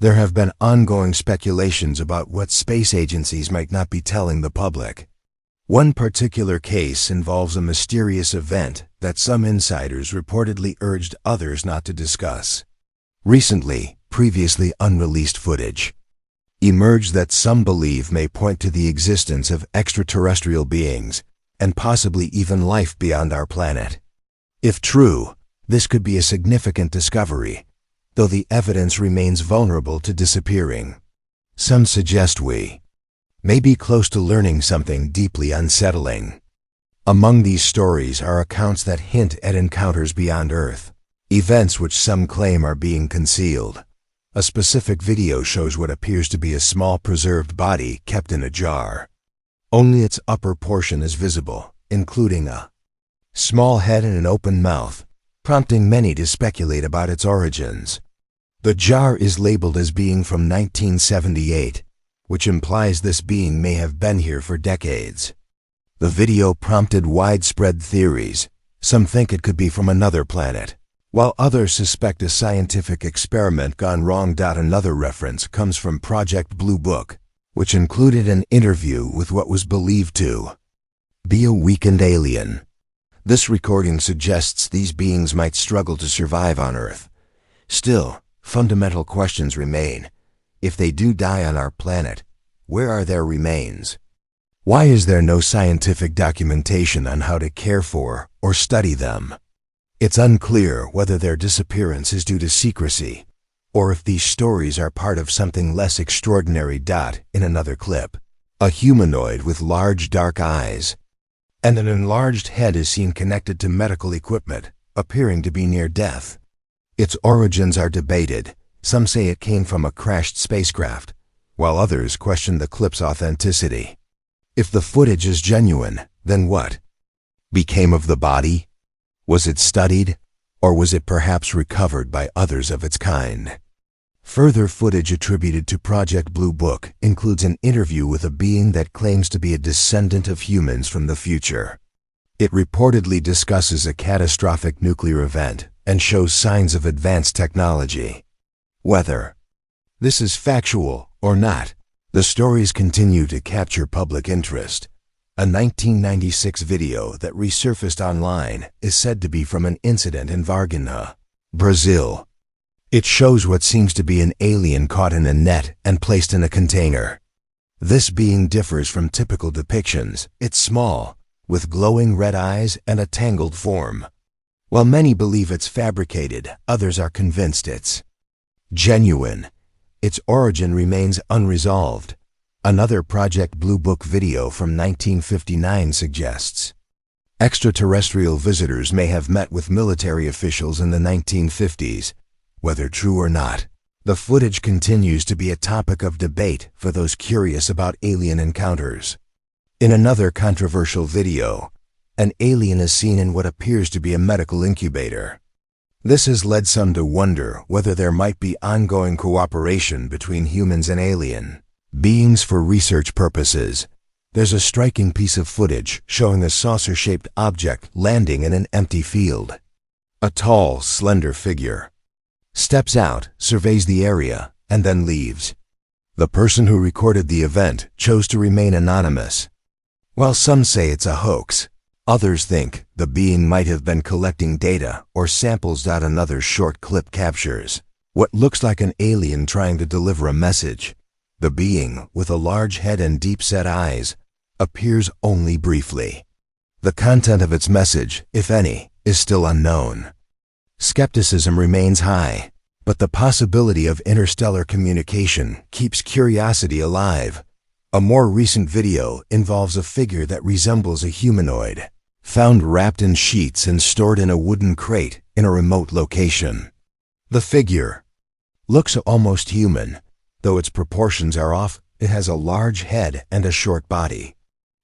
There have been ongoing speculations about what space agencies might not be telling the public. One particular case involves a mysterious event that some insiders reportedly urged others not to discuss. Recently, previously unreleased footage emerged that some believe may point to the existence of extraterrestrial beings and possibly even life beyond our planet. If true, this could be a significant discovery, though the evidence remains vulnerable to disappearing. Some suggest we may be close to learning something deeply unsettling. Among these stories are accounts that hint at encounters beyond Earth, events which some claim are being concealed. A specific video shows what appears to be a small preserved body kept in a jar. Only its upper portion is visible, including a small head and an open mouth, prompting many to speculate about its origins. The jar is labeled as being from 1978, which implies this being may have been here for decades. The video prompted widespread theories. Some think it could be from another planet, while others suspect a scientific experiment gone wrong. Another reference comes from Project Blue Book, which included an interview with what was believed to be a weakened alien. This recording suggests these beings might struggle to survive on Earth. Still, fundamental questions remain. If they do die on our planet, where are their remains? Why is there no scientific documentation on how to care for or study them? It's unclear whether their disappearance is due to secrecy, or if these stories are part of something less extraordinary. In another clip, a humanoid with large dark eyes and an enlarged head is seen connected to medical equipment, appearing to be near death. Its origins are debated. Some say it came from a crashed spacecraft, while others question the clip's authenticity. If the footage is genuine, then what became of the body? Was it studied, or was it perhaps recovered by others of its kind? Further footage attributed to Project Blue Book includes an interview with a being that claims to be a descendant of humans from the future. It reportedly discusses a catastrophic nuclear event and shows signs of advanced technology. Whether this is factual or not, the stories continue to capture public interest. A 1996 video that resurfaced online is said to be from an incident in Varginha, Brazil. It shows what seems to be an alien caught in a net and placed in a container. This being differs from typical depictions. It's small, with glowing red eyes and a tangled form. While many believe it's fabricated, others are convinced it's genuine. Its origin remains unresolved. Another Project Blue Book video from 1959 suggests extraterrestrial visitors may have met with military officials in the 1950s. Whether true or not, the footage continues to be a topic of debate for those curious about alien encounters. In another controversial video, an alien is seen in what appears to be a medical incubator. This has led some to wonder whether there might be ongoing cooperation between humans and alien beings for research purposes. There's a striking piece of footage showing a saucer-shaped object landing in an empty field. A tall, slender figure steps out, surveys the area, and then leaves. The person who recorded the event chose to remain anonymous. While some say it's a hoax, others think the being might have been collecting data or samples. Another short clip captures what looks like an alien trying to deliver a message. The being, with a large head and deep-set eyes, appears only briefly. The content of its message, if any, is still unknown. Skepticism remains high, but the possibility of interstellar communication keeps curiosity alive. A more recent video involves a figure that resembles a humanoid, found wrapped in sheets and stored in a wooden crate in a remote location. The figure looks almost human. Though its proportions are off, it has a large head and a short body.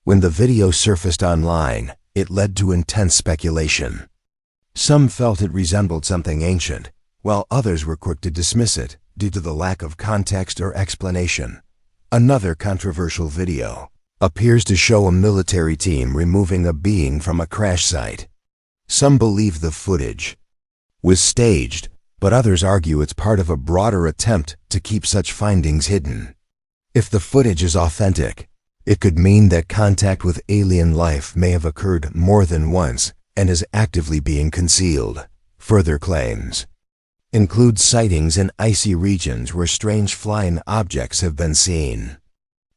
When the video surfaced online, it led to intense speculation. Some felt it resembled something ancient, while others were quick to dismiss it due to the lack of context or explanation. Another controversial video appears to show a military team removing a being from a crash site. Some believe the footage was staged, but others argue it's part of a broader attempt to keep such findings hidden. If the footage is authentic, it could mean that contact with alien life may have occurred more than once and is actively being concealed. Further claims include sightings in icy regions where strange flying objects have been seen.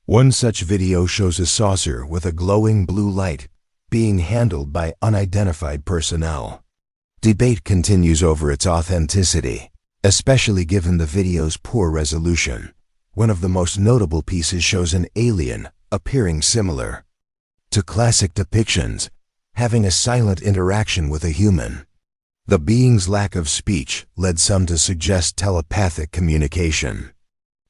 One such video shows a saucer with a glowing blue light being handled by unidentified personnel. Debate continues over its authenticity, especially given the video's poor resolution. One of the most notable pieces shows an alien appearing similar to classic depictions, having a silent interaction with a human. The being's lack of speech led some to suggest telepathic communication.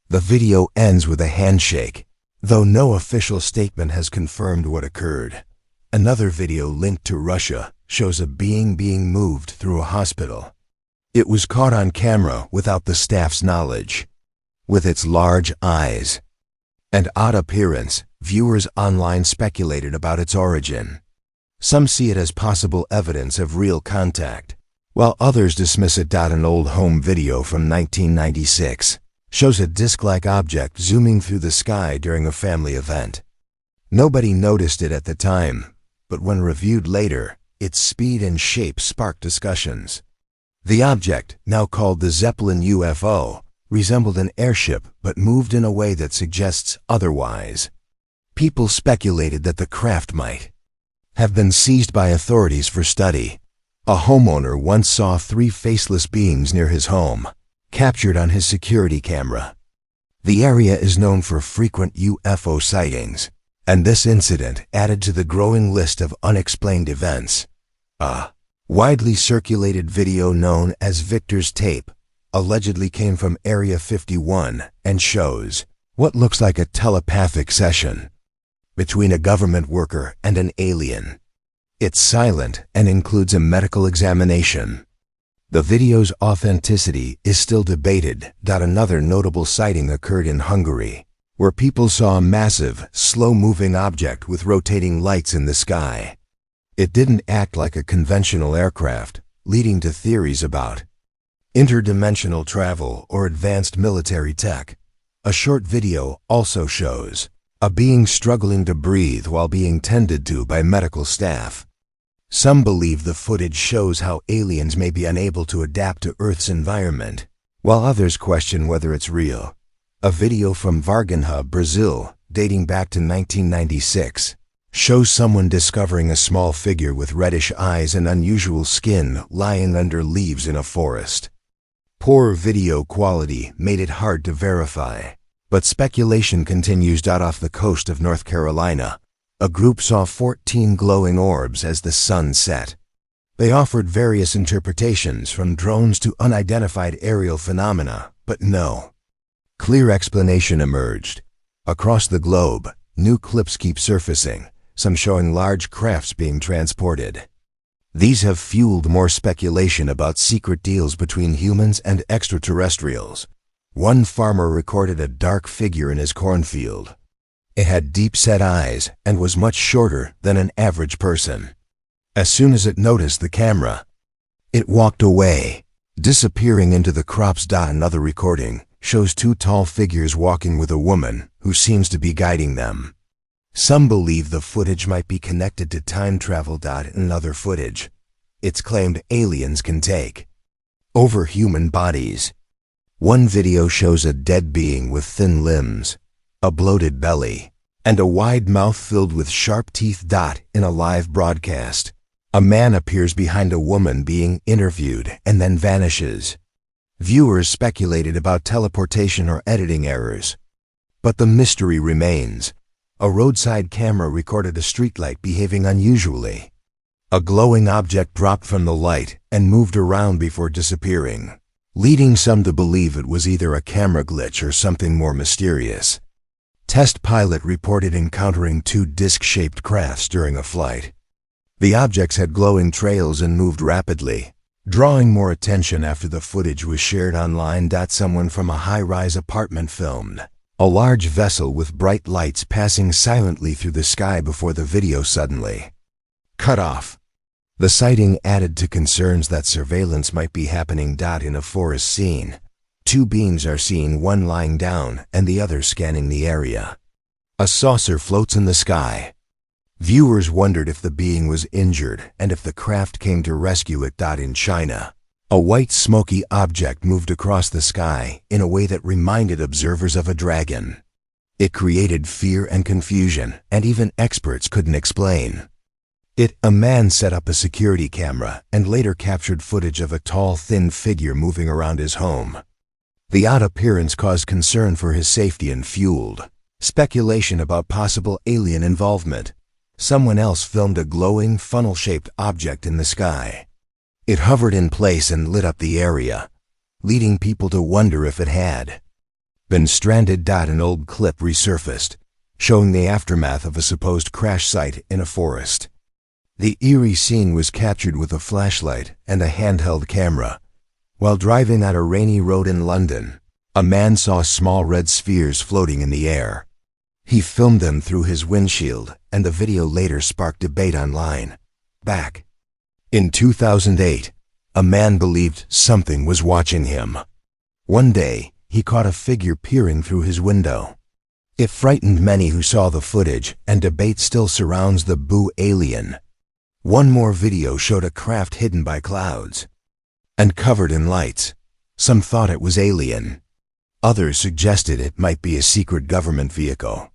The video ends with a handshake, though no official statement has confirmed what occurred. Another video linked to Russia shows a being being moved through a hospital. It was caught on camera without the staff's knowledge. With its large eyes and odd appearance, viewers online speculated about its origin. Some see it as possible evidence of real contact, while others dismiss it. An old home video from 1996 shows a disc-like object zooming through the sky during a family event. Nobody noticed it at the time, but when reviewed later, its speed and shape sparked discussions. The object, now called the Zeppelin UFO, resembled an airship but moved in a way that suggests otherwise. People speculated that the craft might have been seized by authorities for study. A homeowner once saw 3 faceless beings near his home, captured on his security camera. The area is known for frequent UFO sightings, and this incident added to the growing list of unexplained events. A widely circulated video known as Victor's Tape allegedly came from Area 51 and shows what looks like a telepathic session between a government worker and an alien. It's silent and includes a medical examination. The video's authenticity is still debated. Another notable sighting occurred in Hungary, where people saw a massive, slow-moving object with rotating lights in the sky. It didn't act like a conventional aircraft, leading to theories about interdimensional travel or advanced military tech. A short video also shows a being struggling to breathe while being tended to by medical staff. Some believe the footage shows how aliens may be unable to adapt to Earth's environment, while others question whether it's real. A video from Varginha, Brazil, dating back to 1996, shows someone discovering a small figure with reddish eyes and unusual skin lying under leaves in a forest. Poor video quality made it hard to verify, but speculation continues. Off the coast of North Carolina, a group saw 14 glowing orbs as the sun set. They offered various interpretations, from drones to unidentified aerial phenomena, but no clear explanation emerged. Across the globe, new clips keep surfacing, some showing large crafts being transported. These have fueled more speculation about secret deals between humans and extraterrestrials. One farmer recorded a dark figure in his cornfield. It had deep-set eyes and was much shorter than an average person. As soon as it noticed the camera, it walked away, disappearing into the crops. Another recording shows 2 tall figures walking with a woman who seems to be guiding them. Some believe the footage might be connected to time travel. In other footage, it's claimed aliens can take over human bodies. One video shows a dead being with thin limbs, a bloated belly, and a wide mouth filled with sharp teeth. In a live broadcast, a man appears behind a woman being interviewed and then vanishes. Viewers speculated about teleportation or editing errors, but the mystery remains. A roadside camera recorded a streetlight behaving unusually. A glowing object dropped from the light and moved around before disappearing, leading some to believe it was either a camera glitch or something more mysterious. Test pilot reported encountering 2 disc-shaped crafts during a flight. The objects had glowing trails and moved rapidly, drawing more attention after the footage was shared online. Someone from a high-rise apartment filmed a large vessel with bright lights passing silently through the sky before the video suddenly cut off. The sighting added to concerns that surveillance might be happening. In a forest scene, two beings are seen, one lying down and the other scanning the area. A saucer floats in the sky. Viewers wondered if the being was injured and if the craft came to rescue it. In China, a white smoky object moved across the sky in a way that reminded observers of a dragon. It created fear and confusion, and even experts couldn't explain it. A man set up a security camera and later captured footage of a tall, thin figure moving around his home. The odd appearance caused concern for his safety and fueled speculation about possible alien involvement. Someone else filmed a glowing, funnel-shaped object in the sky. It hovered in place and lit up the area, leading people to wonder if it had been stranded. An old clip resurfaced, showing the aftermath of a supposed crash site in a forest. The eerie scene was captured with a flashlight and a handheld camera. While driving on a rainy road in London, a man saw small red spheres floating in the air. He filmed them through his windshield, and the video later sparked debate online. Back in 2008, a man believed something was watching him. One day, he caught a figure peering through his window. It frightened many who saw the footage, and debate still surrounds the Boo alien. One more video showed a craft hidden by clouds and covered in lights. Some thought it was alien. Others suggested it might be a secret government vehicle.